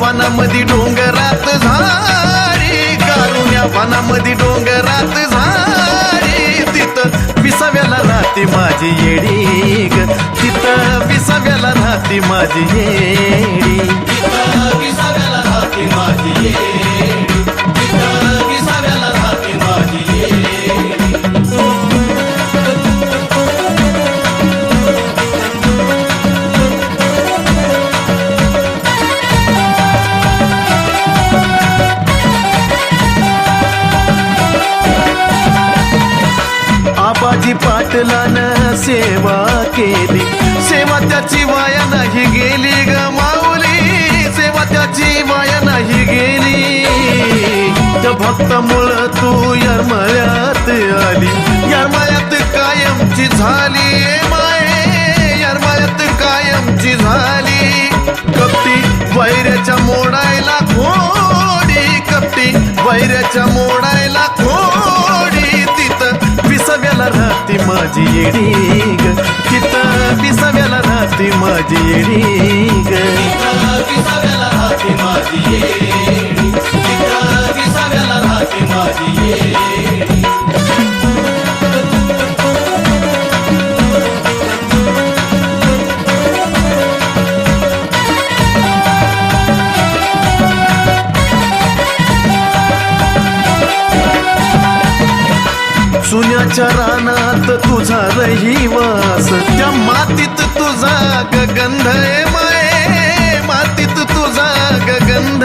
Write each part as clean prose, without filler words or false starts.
वनामध्ये डोंगरात झाडी, कारुण्या वनामध्ये डोंगरात झाडी, तिथं विसाव्याला राहते माझी येडी ग, तिथं विसाव्याला राहते माझी येडी, तिथं विसाव्याला राहते माझी येडी, तिथं विसाव्याला राहते माझी येडी. आबाजी पाटलानं सेवा केली, सेवा त्याची वाया नाही गेली ग माऊली, सेवा त्याची वाया नाही गेली. त्या भक्तामुळं तू यरमळ्यात आली, यरमळ्यात कायमची झाली माये, यरमळ्यात कायमची झाली. कपटी वैऱ्याच्या मोडायला खोडी, कपटी वैऱ्याच्या मोडायला खोडी, तिथं विसाव्याला राहते माझी येडी ग, तिथं विसाव्याला राहते माझी येडी ग, तिथं विसाव्याला राहते माझी येडी, तिथं विसाव्याला राहते माझी येडी. सुन्याच्या रानात तुझा रहिवास, त्या मातीत तुझा गंध माये, मातीत तुझा गंध.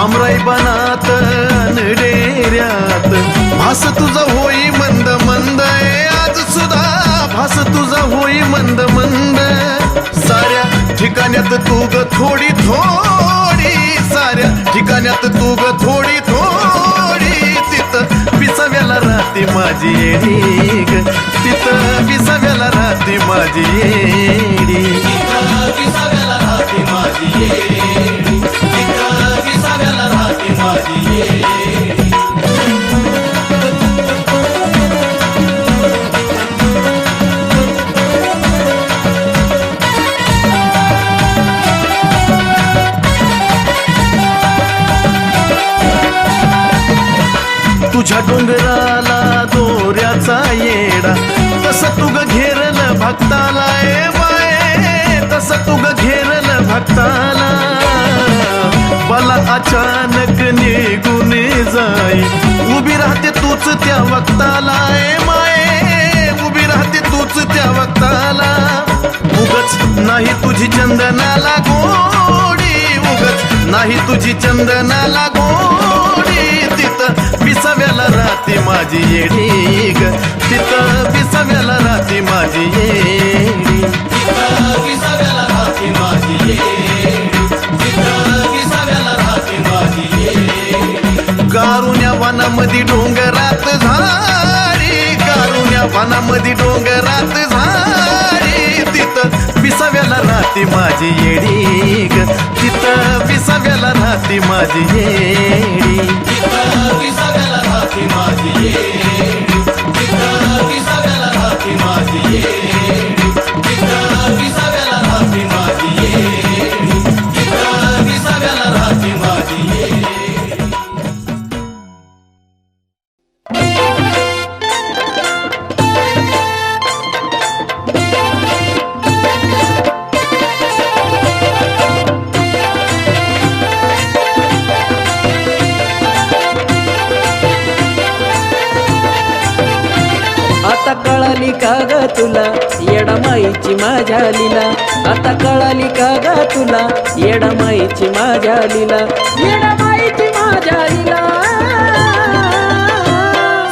आमराई बनात डेऱ्यात भास तुझा होई मंद मंद, आज सुद्धा भास तुझा होई मंद मंद. साऱ्या ठिकाण्यात तू ग थोडी थोडी, साऱ्या ठिकाण्यात तू ग थोडी थोडी, तिथं विसाव्याला राहते माझी येडी ग, तिथं विसाव्याला राहते माझी येडी, तिथं विसाव्याला राहते माझी येडी, तिथं विसाव्याला राहते माझी येडी. तुझ्या डोंगराला दोऱ्याचा येडा, तसं तुग घेरलं भक्ताला ए बाये, तसं तुग घेरलं भक्ताला. मला अचानक निघून जाई, उभी राहते तूच त्या वक्ताला ए माये, उभी राहते तूच त्या वक्ताला. उगच नाही तुझी चंदनाला गोडी, उगच नाही तुझी चंदनाला गोडी, तिथं विसाव्याला राहते माझी येडी ग, तिथं विसाव्याला राहते माझी येडी, तिथं विसाव्याला राहते माझी येडी, तिथं विसाव्याला राहते माझी येडी. कारुण्या वनामध्ये डोंगरात झाडी, कारुण्या वनामध्ये डोंगरात झाडी, तिथं विसाव्याला राहते माझी येडी ग, तिथं विसाव्याला राहते माझी येडी, तिथं विसाव्याला राहते माझी येडी, तिथं विसाव्याला राहते माझी येडी, तिथं विसाव्याला राहते माझी येडी, तिथं विसाव्याला राहते माझी येडी. आता कळाली का ग तुला येडामाईची माझ्या लीला, आता कळाली का ग तुला येडामाईची माझ्या लीला, येडामाईची माझ्या लीला.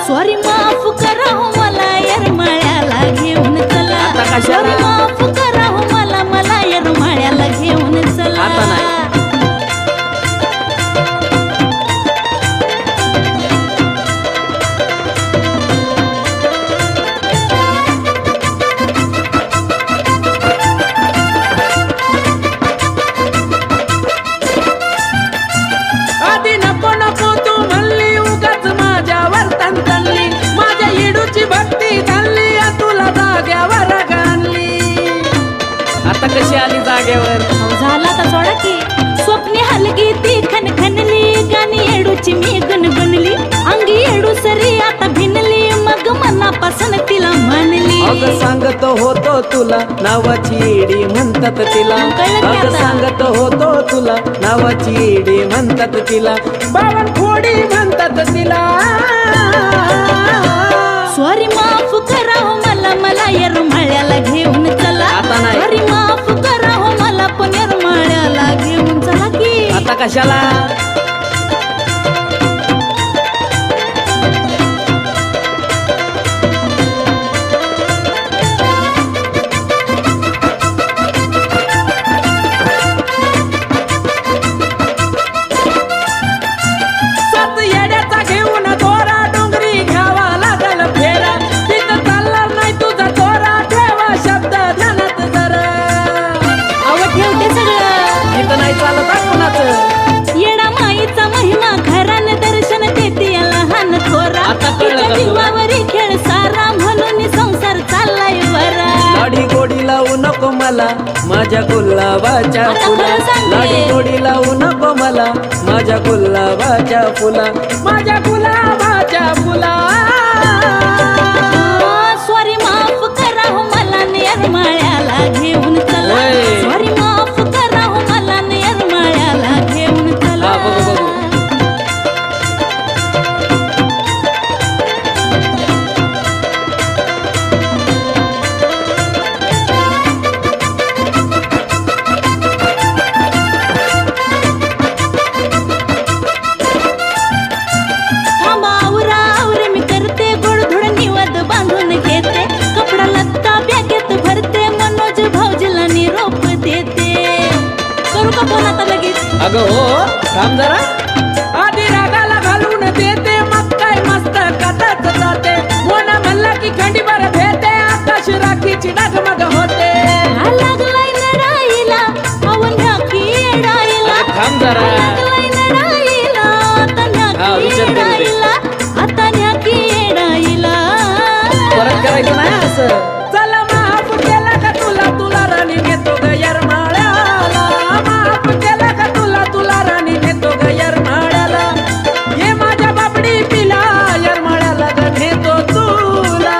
सॉरी माफ करा हो मला येरमाळ्याला घेऊन चला, आता कशाला? सॉरी माफ करा हो मला, मला येरमाळ्याला घेऊन चला. आता नाही. कशी आली जागेवर? अहो, झाला तर सोडा की स्वप्ने हलगी ती खनखनली गाणी येडूची मी गुणगुणली अंगी येडू सरी आता भिनली मग मनापासून तिला म्हणली अगं सांगतो होतो तुला नावाची येडी म्हणतात तिला. कळलं की अगं आता? सांगतो होतो तुला नावाची येडी म्हणतात तिला. बावनकुळी म्हणतात तिला. सॉरी माफ करा हो मला येरमाळ्याला घेऊन चला. आता नाही. सॉरी माफ करा हो मला पण येरमाळ्याला घेऊन चला की. आता कशाला? सात येड्याचा घेऊन दोरा डोंगरी घ्यावा लागल फेरा. तिथं चालणार नाही तुझा दोरा ठेवा शब्द ध्यानात जरा. अहो ठेवते सगळं इथं नाही चालत हा कोणाचं. येडा माईचा महिमा घरान दर्शन देते या लहान थोरा. आता कळलं तिच्या का तुला? जीवावरी खेळ सारा म्हणून संसार चाललाय बरा. लाडी गोडी लावू नको मला माझ्या गुलाबाच्या आता फुला. खरं सांगते. लाडी गोडी लावू नको मला माझ्या गुलाबाच्या फुला. माझ्या गुलाबाच्या फुला. सॉरी माफ करा हो मला येरमाळ्याला घेऊन चला. होय. सॉरी माफ करा हो मला येरमाळ्याला घेऊन चला. हा, बघू, बघू. थांबा, आवरा, आवरे, मी करते गोडधोड निवद बांधून घेते. कपडा लत्ता बॅगेत भरते मनोज भाऊजीला निरोप देते. करू का फोन आता लगेच? अगं हो थांब जरा. आधी रागाला घालून देते मग काय मस्त कथाच जाते. मोना म्हणला की खंडीभर भेटे आकाश राखीची डगमग होते. हा लागलाय नडाईला, अहो न्याकी येडाईला. अगं थांब जरा. हा लागलाय नडाईला, आता हा, न्याकी विचार करू दे. येडाईला. आता न्याकी येडाईला. परत करायचं नाही असं. चला माफ केला का तुला तुला राणी नेतो ग येरमाळ्याला. माफ केला का तुला राणी नेतो ग येरमाळ्याला. ये माझ्या बापडी पिला येरमाळ्याला ग नेतो तुला.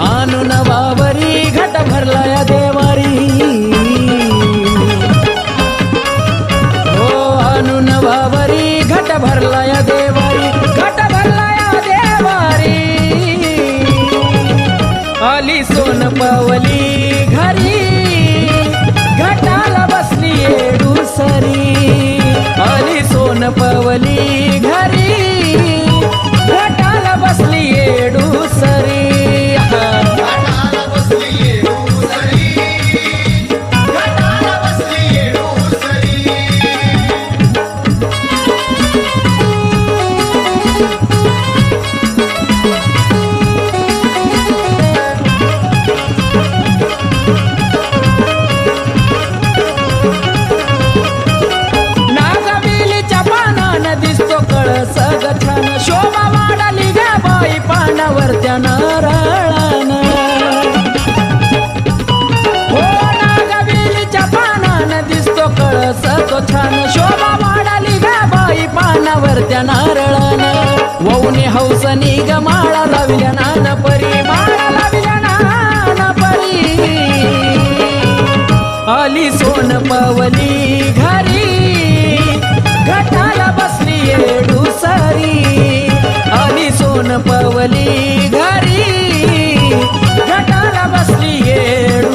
आणून वावरी घट भरलाय देवारी. हो आणून वावरी घट भरलाय देवारी. घट भरलाय देवारी. आली सोन पावली घरी घटाला बसली येडू सरी. आली सोन पावली घरी घटाला बसली येडू सरी. घाटाला बसली येडूसरी, घाटाला बसली येडूसरी. नागबिलीच्या पानानं दिसतो कळस ग छान. शोभा वाढाली ग बाई पानावर त्या नारळानं. हो नागबिलीच्या पानानं दिसतो कळस तो छान. शोभा वाढाली ग बाई पानावर त्या नारळानं. वौने हौसनी ग माळा लावल्या नान परी. माळा लावल्या नान परी. आली सोन पावली घरी घटाला बसली येडू सरी. आली सोन पावली घरी घटाला बसली येडू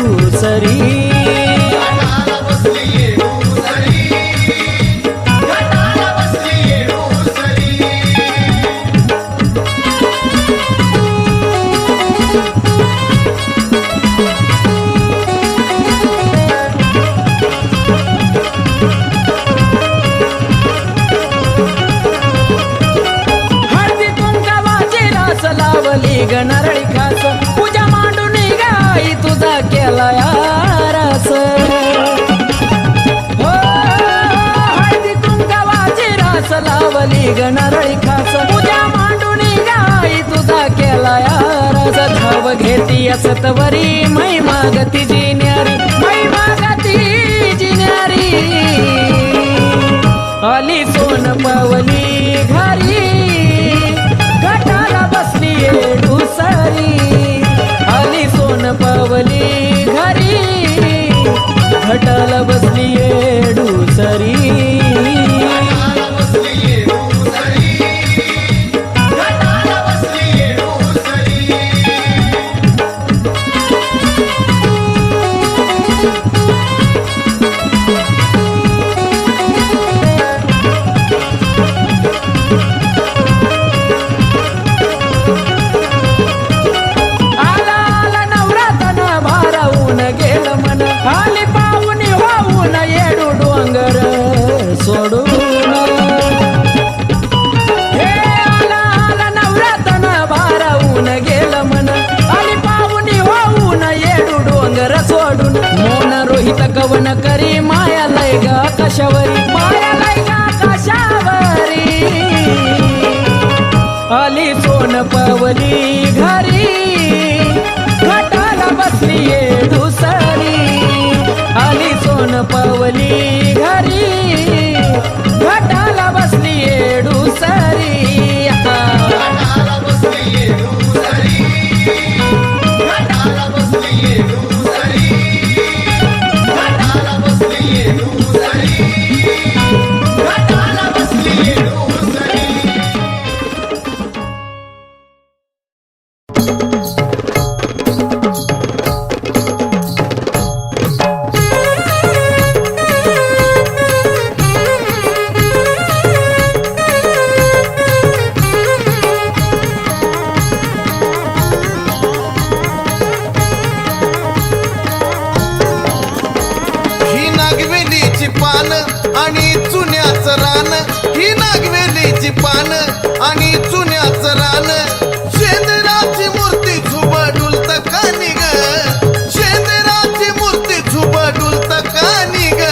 सावली ग नारळी खास पूजा मांडून गाई तुझा केला यारस हो हळदी कुंकवाची रास लावली ग नारळी खास पूजा मांडून गाई तुझा केला यारस धाव घेती असतवरी मै मागती जिन्यारी मै मागती जिन्यारी आली सोन पावली घरी घाटाला बसली येडूसारी आली सोन पावली घरी घाटाला बसली येडूसारी आली पाहुणी वाहून येडू डोंगर सोडून हे आला आला नवरातन भारावून गेलं मन आली पाहुणी वाहून येडू डोंगर सोडून मोन रोहित कवन करी माया लय ग कशावरी माया लय ग कशावरी आली सोन पावली घरी घाटाला बसली येडूसारी आली सोन पावली घरी घाटाला बसली येडूसारी पान आणि चुन्याचं रान ही नागवेलीची पान आणि चुन्याचं रान शेंदराची मूर्ती झुबडुलत कानी ग शेंदराची मूर्ती झुबडुलत कानी ग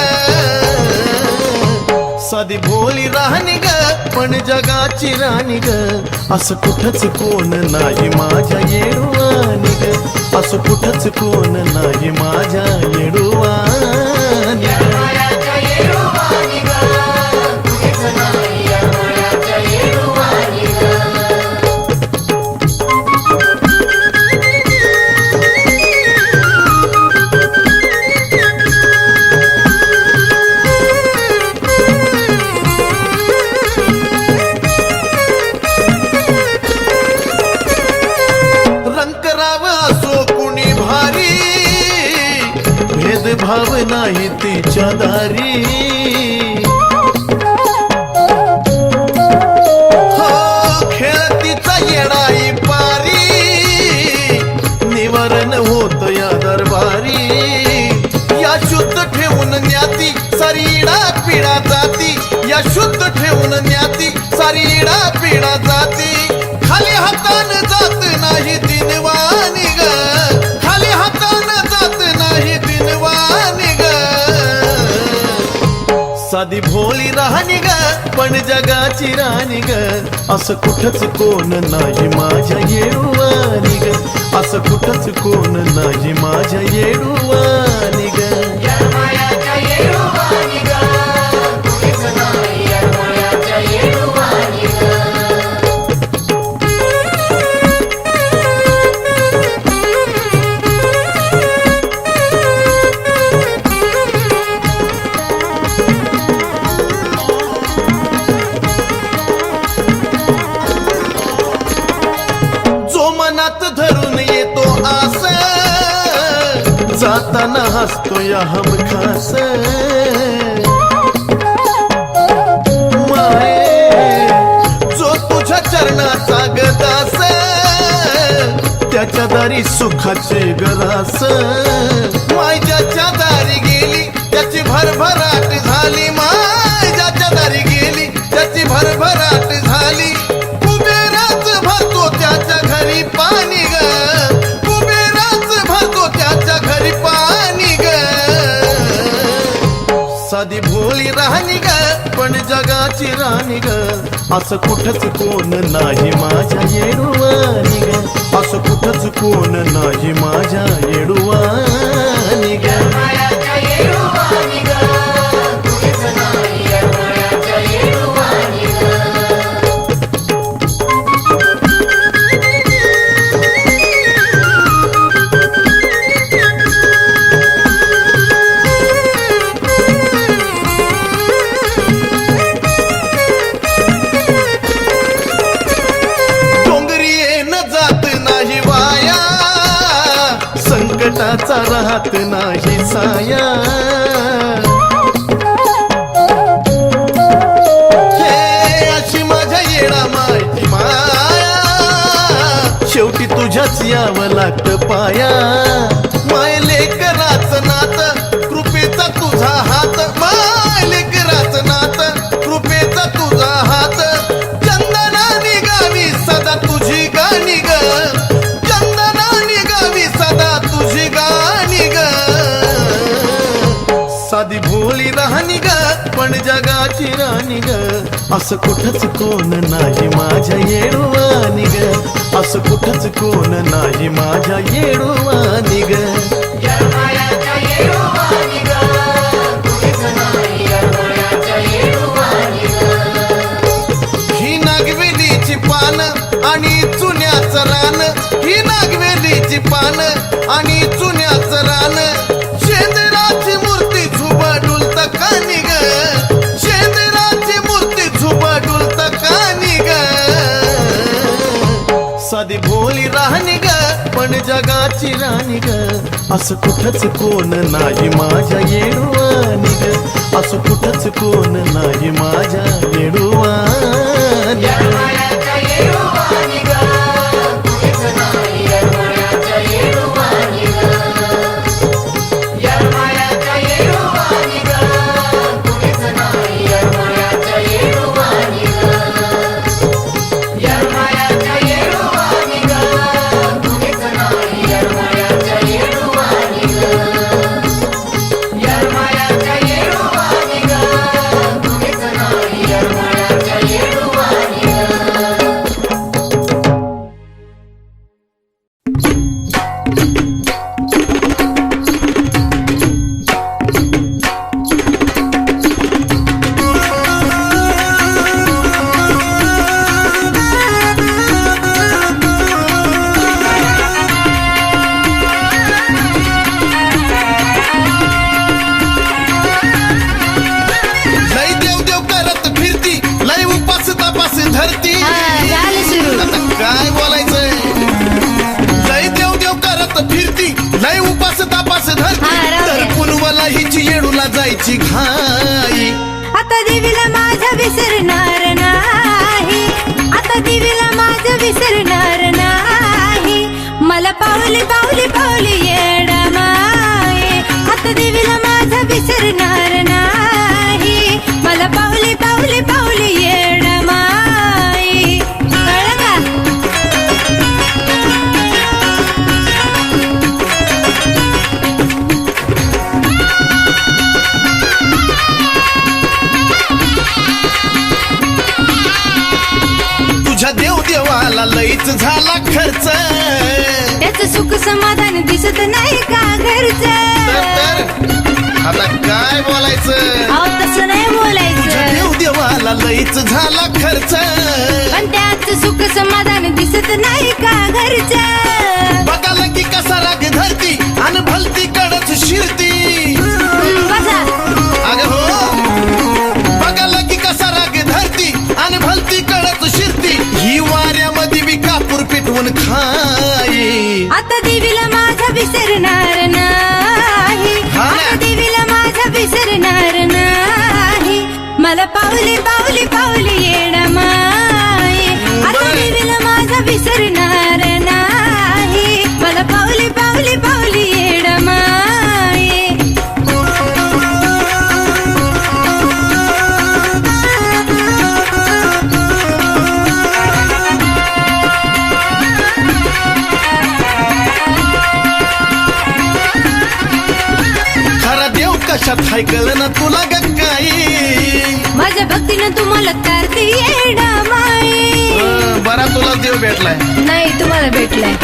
साधी भोली राहणी ग पण जगाची राणी ग असं कुठंच कोण नाही माझ्या येडुवानी ग असं कुठंच कोण नाही माझ्या येडुवानी ग भाव नाही तिच्या दारी हो खेळतीचा येडाई पारी निवारण होत या दरबारी या शुद्ध ठेवून न्याती सारीडा पिढा जाती या शुद्ध ठेवून न्याती सारीडा पिढा जाती खाली हातान जात नाही दिनवानी ग खाली हातान जात नाही दिनवानी ग साधी भोळी राहणी ग पण जगाची राणी ग असं कुठंच कोण नाही माझ्या येडुवानी ग असं कुठंच कोण नाही माझ्या येडुवानी ग धरून येतो आस जाताना हसतो या हमखास माये जो तुझ्या चरणाचा गदास त्याच्या दारी सुखाचे गरास माय ज्याच्या दारी गेली त्याची भरभराट झाली माय ज्याच्या दारी गेली त्याची भरभराट झाली कुबेराच भरतो त्याच्या घरी पाय साधी भोळी राहणी ग पण जगाची राणी ग असं कुठंच कोण नाही माझ्या येडुवानी ग असं कुठंच कोण नाही माझ्या येडुवानी ग संकटाचा राहत नाही साया हे अशी माझ्या येडा माहिती माया शेवटी तुझ्याच यावं लागतं पाया माय लेकराचं नात कृपेचा तुझा हात माय लेकराचं नात कृपेचा तुझा हात चंदना निघावी सदा तुझी गाणी ग साधी भोळी राहणी ग पण जगाची राणी ग असं कुठंच कोण नाही माझ्या येडुवानी ग असं कुठंच कोण नाही माझ्या येडुवानी ग ही नागवेलीची पान आणि चुन्याचं रान ही नागवेलीची पान आणि चुन्याचं रान शेंदराची मूर्ती झुबाडूल तकानी ग शेंदराची मूर्ती झुबाडूल तकानी ग साधी भोळी राहणी ग पण जगाची राणी ग असं कुठंच कोण नाही माझ्या येडुवानी ग असं कुठंच कोण नाही माझ्या येडुवानी ग काय बोलायचंय लय देव देव करत फिरती लय उपास तापास धरती तर पुनवला हिची येडूला जायची घाई आता देवीला माझ्या विसरणार नाही आता देवीला माझ्या विसरणार नाही मला पावली पावली पावली येडा माये आता देवीला माझ्या विसरणार नाही मला पावली पावली पावली येडा माये कळलं का तुझ्या देव देवाला लईच झाला खर्च त्याचं सुख समाधान दिसत नाही का घरचं आता काय बोलायचं अहो तसं नाही बोलायचं देव देवाला लईच झाला खर्च पण त्याचं सुख समाधान दिसत नाही का घरचं बघाला की कसा राग धरती आणि भलती कडच शिरती बसा अगं हो बघाला की कसा राग धरती आणि भलती कडच शिरती ही वाऱ्यामध्ये बी कापूर पेटवून खाई आता देवीला माझा विसरणार नाही आता देवीला माझा विसरणार नाही मला पावली पावली पावली येडा माये आता देवीला माझा विसरणार नाही मला पावली पावली पावली येडा माये कशात हाय कळलं ना तुला ग काही. माझ्या भक्तीनं तुम्हाला तारते येडा माई. बरा तुला देव भेटलाय. नाही तुम्हाला भेटलाय.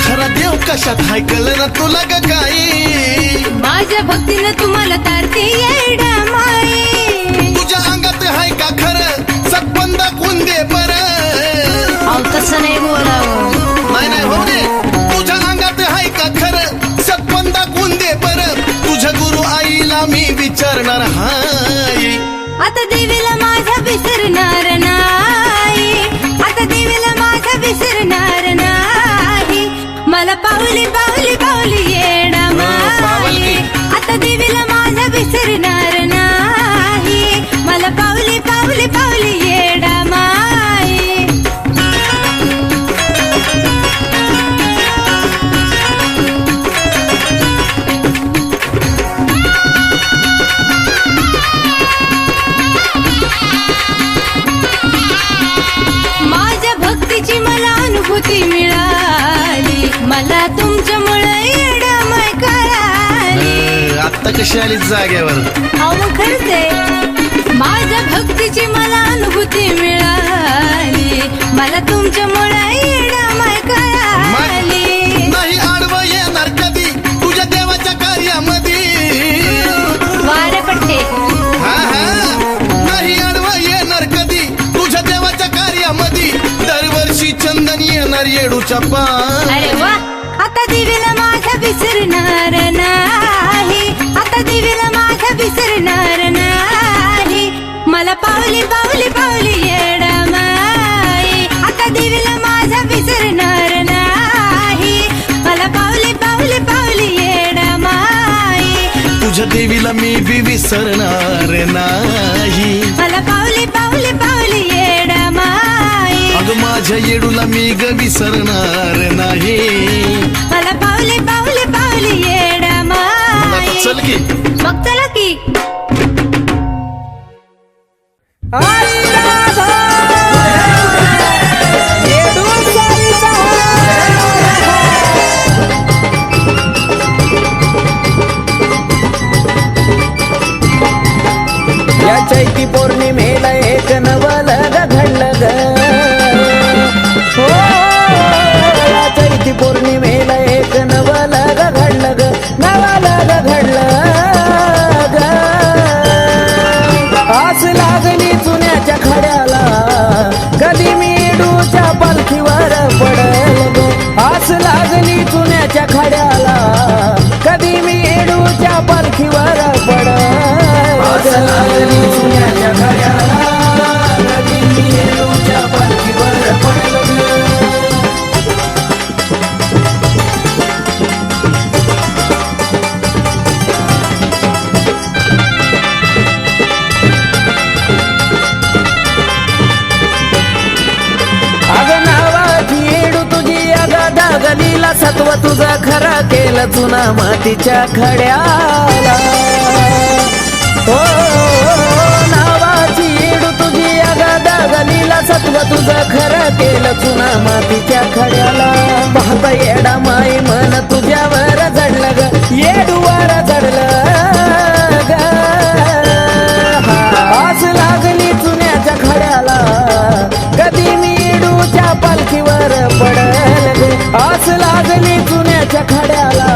खरा देव कशात हाय कळलं ना तुला ग काही. माझ्या भक्तीनं तुम्हाला तारते येडा माई. तुझ्या अंगात हाय का खरं सतबंद कुंदे बर. अहो तसं नाही बोलावं. नाही नाही हो रे. तुझ्या अंगात हाय का खरं सतबंद कुंदे बर. तुझ्या गुरु आईला मी विचारणार हाय. आता देवीला माझ्या विसरणार नाही. आता देवीला माझ्या विसरणार नाही. मला पावली पावली पावली येडा माई. आता देवीला माझ्या विसरणार नाही. मला पावली पावली पावली येडा माई. माझ्या भक्तीची मला अनुभूती मिळाली. मला तुमच्यामुळे येडमाय कळाली. आत्ता कशी आली जाग्यावर. अहो मग खरंच आहे. माझ्या भक्तीची मला अनुभूती मिळाली. मला तुमच्यामुळे येडमाय कळाली. नाही आडवं येणार कधी तुझ्या देवाच्या कार्यामध्ये. वारे पट्टे. हा हा. नाही आडवं येणार कधी तुझ्या देवाच्या कार्यामध्ये. दरवर्षी चंदन येणार येडूच्या पाय. अरे वा. आता देवीला माझ्या विसरणार नाही. आता देवीला माझ्या विसरणार नाही. मला पावली पावली पावली येडा माई. आता देवीला माझ्या विसरणार नाही. मला पावली पावली पावली येडा माई. तुझ्या देवीला मी बी विसरणार नाही. मला पावली पावली पावली येडा माई. अगं माझ्या येडूला मी ग विसरणार नाही. मला पावली पावली पावली येडा माई. चल की. मग चला की. या चैती पौर्णिमेला एक नवलग घडलं ग. हो या चैती पौर्णिमेला एक नवलग घडलं ग. नवलग घडलं ग. आस लागली चुन्याच्या खड्याला कधी मी येडूच्या पालखीवर पडल ग. आस लागली चुन्याच्या खड्याला कधी मी येडूच्या पालखीवर पडल. आस लागली चुन्याच्या खड्याला कधी मी येडूच्या पालखीवर पडल ग. अगं नावाची येडू तुझी अगं दागलीला सत्व तुझा खरा केलं चुना मातीच्या खड्याला. हो नावाची येडू तुझी अगं दागलीला सत्व तुझा खरा केलं चुना मातीच्या खड्याला. पाहता येडा माई मन तुझ्यावर जडलं ग. येडूवर जडलं ग. आस लागली चुन्याच्या खड्याला कधी मी येडूच्या पालखीवर पडल ग. आस लागली चुन्याच्या खड्याला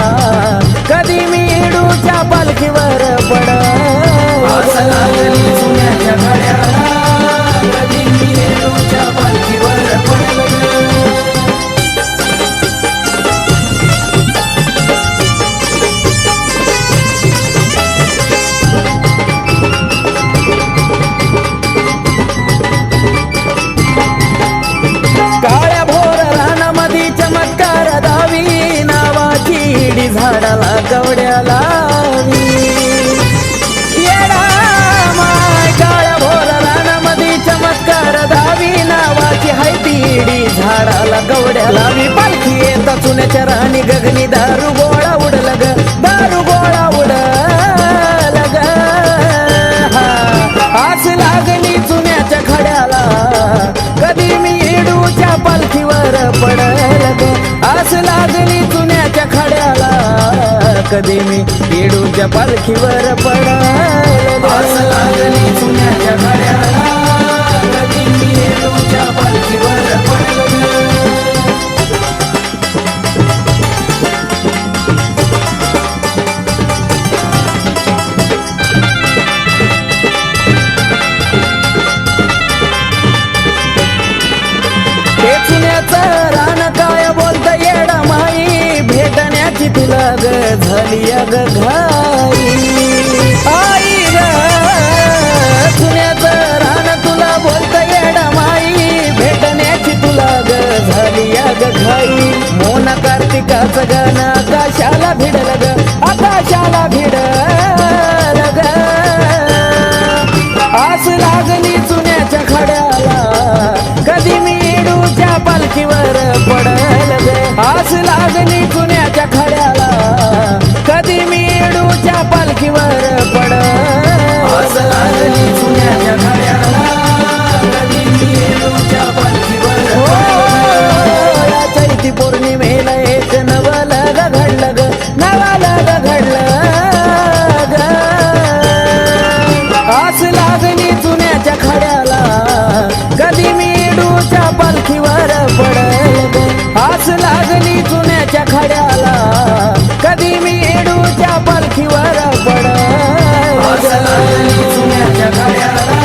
कधी मी येडूच्या पालखीवर पडल. आस लागली चुन्याच्या खड्याला कधी मी येडूच्या पालखीवर पडल ग. काळ्या भोर रानामध्ये चमत्कार दावी नावाची इडी झाडाला कवड्या लावी. येडा माय काळ्या भोर रानामध्ये चमत्कार दावी नावाची हाय ती इडी झाडाला कवड्या लावी. पालखी येता चुन्याच्या राणी गगनी दारू गोळा उडल ग. दारू गोळा उडल ग. आस लागली चुन्याच्या खड्याला कधी मी येडूच्या पालखीवर पडल ग. आस लागली चुन्याच्या खड्याला कधी मी येडूच्या पालखीवर पडल आस लागली चुन्याच्या घड्याला कधी मी येडूच्या पालखीवर पडल ते चुन्याचं रान काय बोलत येडा माई भेटण्याची तुला ग झाली ग घाई आई ग चुन्याचं रान तुला बोलत येडा माई भेटण्याची तुला ग झाली ग घाई मोना कार्तिकाचं गाणं आकाशाला भिडल ग आकाशाला भिडल ग आस लागली चुन्याच्या खड्याला कधी मी येडूच्या पालखीवर पडल ग आस लागली चुन्याच्या खड्याला कधी मी येडूच्या पालखीवर पडल आस लागली चुन्याच्या खड्याला कधी मी येडूच्या पालखीवर या चैती पौर्णिमेला एक नवलं ग घडलं ग नवलं ग घडलं ग आस लागली चुन्याच्या खड्याला कधी मी येडूच्या पालखीवर पडल ग आस लागली चुन्याच्या खड्याला कधी मी येडूच्या पालखीवर पडल आस लागली चुन्याच्या खड्याला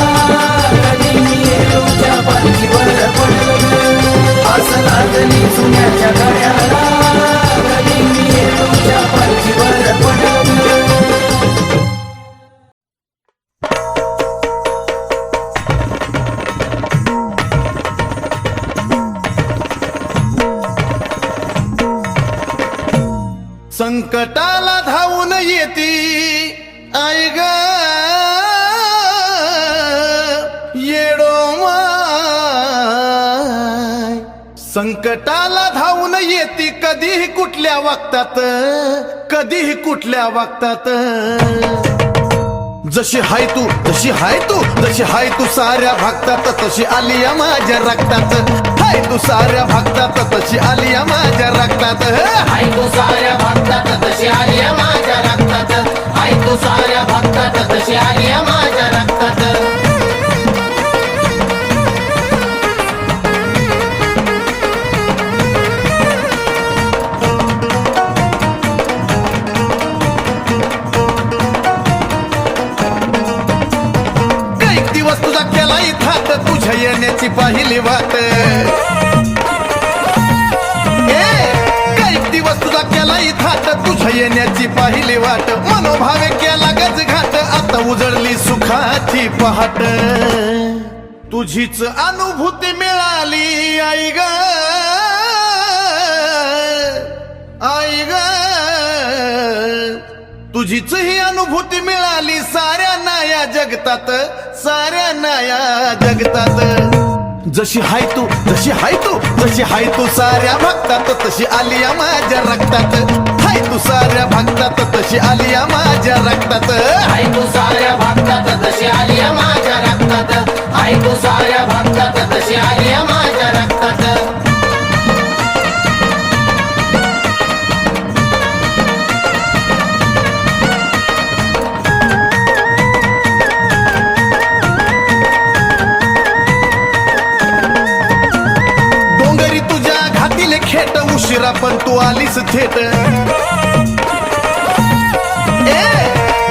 कधी मी येडूच्या पालखीवर पडल आस लागली चुन्याच्या खड्याला कधी मी येडूच्या पालखीवर पडल संकटाला धावून येती आई ग येडो माय संकटाला धावून येती कधीही कुठल्या वक्तात कधीही कुठल्या वक्तात जशी हाय तू जशी हाय तू जशी हाय तू साऱ्या भक्तात तशी आली या माझ्या रक्तात हाय तू साऱ्या भक्तात तशी आली या माझ्या रक्तात हाय तू साऱ्या भक्तात तशी आली माझ्या रक्तात हाय तू साऱ्या भक्तात तशी आली माझ्या रक्तात कैक दिवस तुझा केला इथात तुझ्या येण्याची पहिली वाट कैक दिवस तुझा केला इथात तुझ्या येण्याची पहिली वाट मनोभावे केला गज घाट आता उजळली सुखाची पहाट तुझीच अनुभूती मिळाली आई ग आई ग तुझीच ही अनुभूती मिळाली साऱ्यांना या जगतात साऱ्यांना या जगतात जशी हाय तू जशी हाय तू जशी हाय तू साऱ्या भक्तात तशी आली या माझ्या रक्तात हाय तू साऱ्या भक्तात तशी आली या माझ्या रक्तात हाय तू साऱ्या भक्तात तशी आली माझ्या रक्तात हाय तू साऱ्या भक्तात तशी आली माझ्या रक्तात खेट उशिरा पण तू आलीस थेट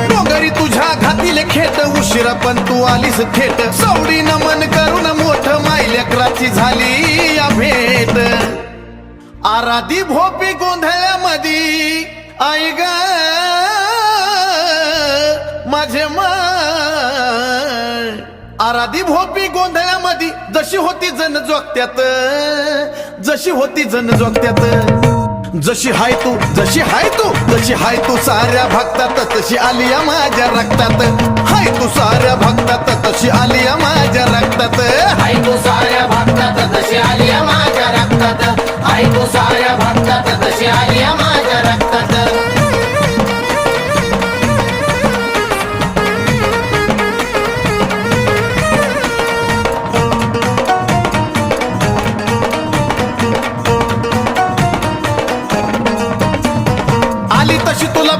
डोंगरी तुझ्या घातील खेट उशिरा पण तू आलीस थेट सवडी नमन करून मोठ मायलेकराची झाली या भेट आराधी भोपी गोंधळ्यामध्ये आई ग माझे आराधी भोपी गोंधळ्यामध्ये जशी होती जन जोगत्यात जशी होती जन जोगत्यात जशी हाय तू जशी हाय तू जशी हाय तू साऱ्या भक्तात तशी आली या माझ्या रक्तात हाय तू साऱ्या भक्तात तशी आली या माझ्या रक्तात हाय तू साऱ्या भक्तात तशी आली माझ्या रक्तात हाय तू साऱ्या भक्तात तशी आली माझ्या रक्तात आली तशी तुला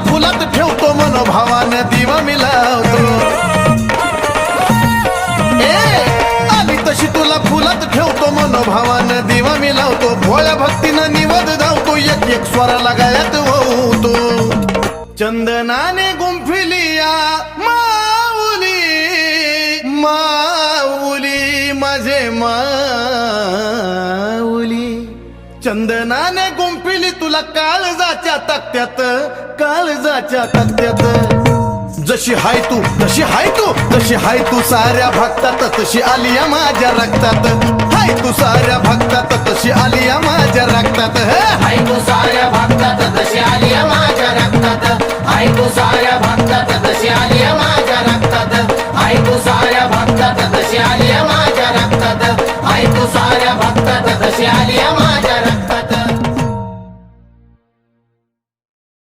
मनोभावानं दिवा मी लावतो आली तशी तुला फुलात ठेवतो मनोभावानं दिवा मी लावतो भोळ्या भक्तीनं निवद धावतो एक एक स्वराला गळ्यात वाहतो चंदनाने गुंफिलिया माऊली माऊली माझे माऊली चंदनाने गुंफिली तुला काळजाच्या तक्त्यात काळजाच्या तक्त्यात जशी हाय तू तशी हाय तू तशी हाय तू साऱ्या भक्तात तशी आलिया माझ्या रक्तात हाय तू साऱ्या भक्तात तशी आलिया माझ्या रक्तात हाय तू साऱ्या भक्तात तशी आलिया माझ्या रक्तात हाय तू साऱ्या भक्तात तशी आली